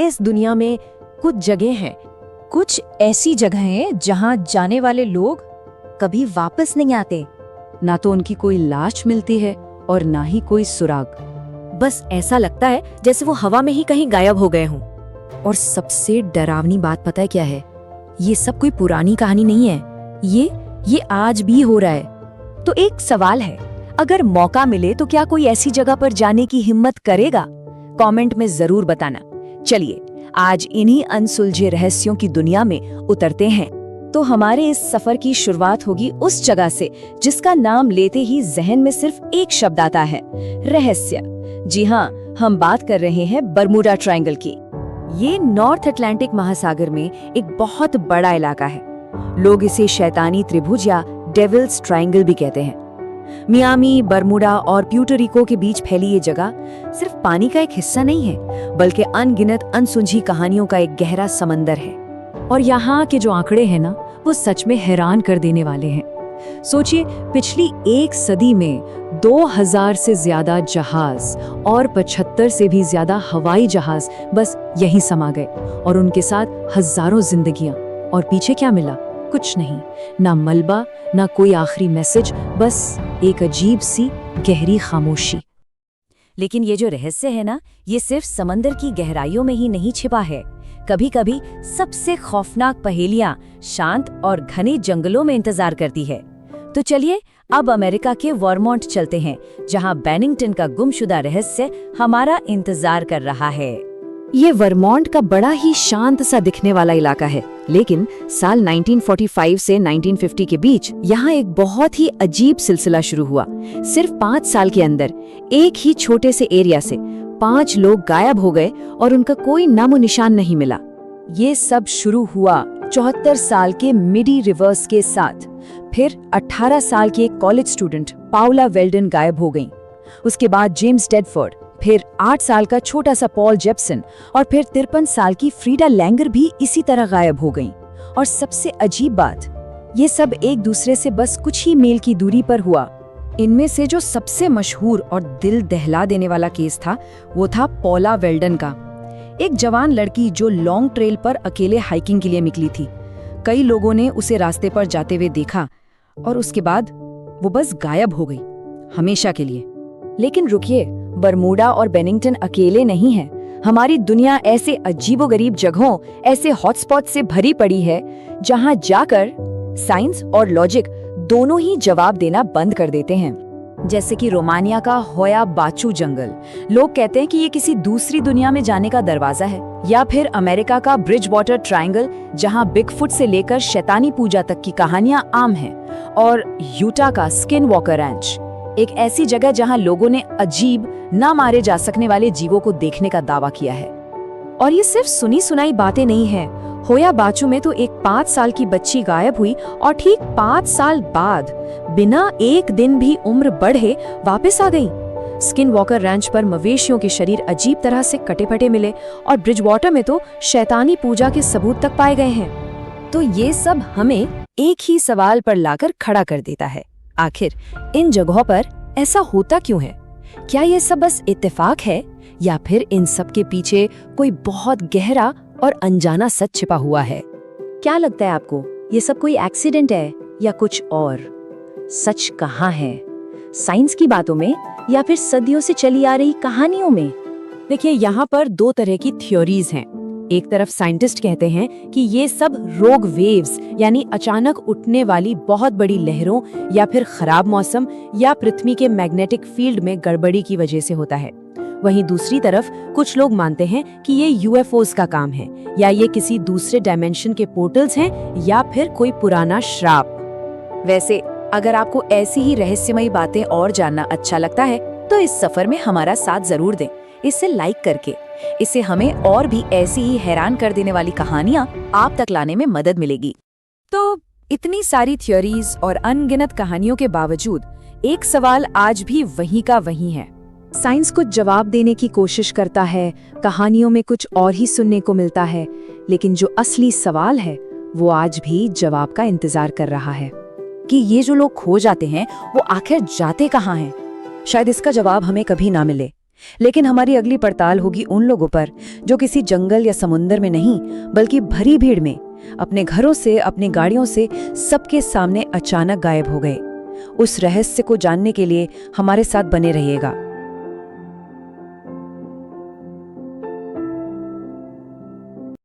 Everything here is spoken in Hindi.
इस दुनिया में कुछ जगह हैं, कुछ ऐसी जगहें जहां जाने वाले लोग कभी वापस नहीं आते। ना तो उनकी कोई लाश मिलती है और ना ही कोई सुराग। बस ऐसा लगता है जैसे वो हवा में ही कहीं गायब हो गए हों। और सबसे डरावनी बात पता है क्या है? ये सब कोई पुरानी कहानी नहीं है, ये आज भी हो रहा है। तो एक सवाल है, अगर मौका मिले तो क्या कोई ऐसी जगह पर जाने की हिम्मत करेगा? कमेंट में जरूर बताना। चलिए आज इन्हीं अनसुलझे रहस्यों की दुनिया में उतरते हैं। तो हमारे इस सफर की शुरुआत होगी उस जगह से जिसका नाम लेते ही जहन में सिर्फ एक शब्द आता है, रहस्य। जी हाँ, हम बात कर रहे हैं बरमूडा ट्रायंगल की। ये नॉर्थ अटलांटिक महासागर में एक बहुत बड़ा इलाका है। लोग इसे शैतानी त्रिभुज या डेविल्स ट्रायंगल भी कहते हैं। मियामी, बरमूडा और प्यूर्टो के बीच फैली ये जगह सिर्फ पानी का एक हिस्सा नहीं है, बल्कि अनगिनत अनसुलझी कहानियों का एक गहरा समंदर है। और यहाँ के जो आंकड़े हैं ना, वो सच में हैरान कर देने वाले हैं। सोचिए, पिछली एक सदी में 2000 से ज्यादा जहाज और 75 से भी ज्यादा हवाई जहाज बस यहीं समा गए, और उनके साथ हजारों जिंदगियां। और पीछे क्या मिला? कुछ नहीं, ना मलबा, ना कोई आखिरी मैसेज, बस एक अजीब सी गहरी खामोशी। लेकिन ये जो रहस्य है ना, ये सिर्फ समंदर की गहराइयों में ही नहीं छिपा है। कभी कभी सबसे खौफनाक पहेलियां शांत और घने जंगलों में इंतजार करती है। तो चलिए अब अमेरिका के वर्मोंट चलते हैं, जहां बेनिंगटन का गुमशुदा रहस्य हमारा इंतजार कर रहा है। ये वर्मोंट का बड़ा ही शांत सा दिखने वाला इलाका है, लेकिन साल 1945 से 1950 के बीच यहाँ एक बहुत ही अजीब सिलसिला शुरू हुआ। सिर्फ 5 साल के अंदर एक ही छोटे से एरिया से 5 लोग गायब हो गए और उनका कोई नामो निशान नहीं मिला। ये सब शुरू हुआ 74 साल के मिडी रिवर्स के साथ। फिर 18 साल की एक कॉलेज स्टूडेंट पाउला वेल्डन गायब हो गई। उसके बाद जेम्स डेडफोर्ड, फिर 8 साल का छोटा सा पॉल जेप्सन और फिर 53 साल की फ्रीडा लैंगर भी इसी तरह गायब हो गईं। और सबसे अजीब बात, ये सब एक दूसरे से बस कुछ ही मील की दूरी पर हुआ। इनमें से जो सबसे मशहूर और दिल दहला देने वाला केस था, वो था पॉला वेल्डन का। एक जवान लड़की जो लॉन्ग ट्रेल पर अकेले हाइकिंग के लिए निकली थी। कई लोगों ने उसे रास्ते पर जाते हुए देखा और उसके बाद वो बस गायब हो गई, हमेशा के लिए। लेकिन रुकिए, बरमूडा और बेनिंगटन अकेले नहीं हैं। हमारी दुनिया ऐसे अजीबोगरीब जगहों, ऐसे हॉटस्पॉट से भरी पड़ी है जहां जाकर साइंस और लॉजिक दोनों ही जवाब देना बंद कर देते हैं। जैसे कि रोमानिया का होया बाचू जंगल, लोग कहते हैं कि ये किसी दूसरी दुनिया में जाने का दरवाजा है। या फिर अमेरिका का ब्रिज वाटर ट्रायंगल, जहां बिगफुट से लेकर शैतानी पूजा तक की कहानियां आम हैं। और यूटा का स्किन वॉकर रैंच, एक ऐसी जगह जहां लोगों ने अजीब, ना मारे जा सकने वाले जीवों को देखने का दावा किया है। और ये सिर्फ सुनी सुनाई बातें नहीं है। होया बाचू में तो एक 5 साल की बच्ची गायब हुई और ठीक 5 साल बाद बिना एक दिन भी उम्र बढ़े वापस आ गई। स्किन वॉकर रैंच पर मवेशियों के शरीर अजीब तरह से कटे फटे मिले और ब्रिज वाटर में तो शैतानी पूजा के सबूत तक पाए गए हैं। तो ये सब हमें एक ही सवाल पर लाकर खड़ा कर देता है, आखिर इन जगहों पर ऐसा होता क्यों है? क्या ये सब बस इत्तेफाक है या फिर इन सब के पीछे कोई बहुत गहरा और अनजाना सच छिपा हुआ है? क्या लगता है आपको, ये सब कोई एक्सीडेंट है या कुछ और? सच कहाँ है, साइंस की बातों में या फिर सदियों से चली आ रही कहानियों में? देखिए, यहाँ पर 2 तरह की थ्योरीज हैं। एक तरफ साइंटिस्ट कहते हैं कि ये सब रोग वेव्स, यानी अचानक उठने वाली बहुत बड़ी लहरों या फिर खराब मौसम या पृथ्वी के मैग्नेटिक फील्ड में गड़बड़ी की वजह से होता है। वहीं दूसरी तरफ कुछ लोग मानते हैं कि ये यूएफओस का काम है, या ये किसी दूसरे डायमेंशन के पोर्टल्स हैं, या फिर कोई पुराना श्राप। वैसे अगर आपको ऐसी ही रहस्यमयी बातें और जानना अच्छा लगता है तो इस सफर में हमारा साथ जरूर दें, इसे लाइक करके। इससे हमें और भी ऐसी ही हैरान कर देने वाली कहानियां आप तक लाने में मदद मिलेगी। तो इतनी सारी थ्योरीज और अनगिनत कहानियों के बावजूद एक सवाल आज भी वहीं का वहीं है। साइंस कुछ जवाब देने की कोशिश करता है, कहानियों में कुछ और ही सुनने को मिलता है, लेकिन जो असली सवाल है वो आज भी जवाब का इंतजार कर रहा है कि ये जो लोग खो जाते हैं वो आखिर जाते कहाँ हैं। शायद इसका जवाब हमें कभी ना मिले, लेकिन हमारी अगली पड़ताल होगी उन लोगों पर जो किसी जंगल या समुंदर में नहीं बल्कि भरी भीड़ में अपने घरों से, अपनी गाड़ियों से सबके सामने अचानक गायब हो गए। उस रहस्य को जानने के लिए हमारे साथ बने रहिएगा।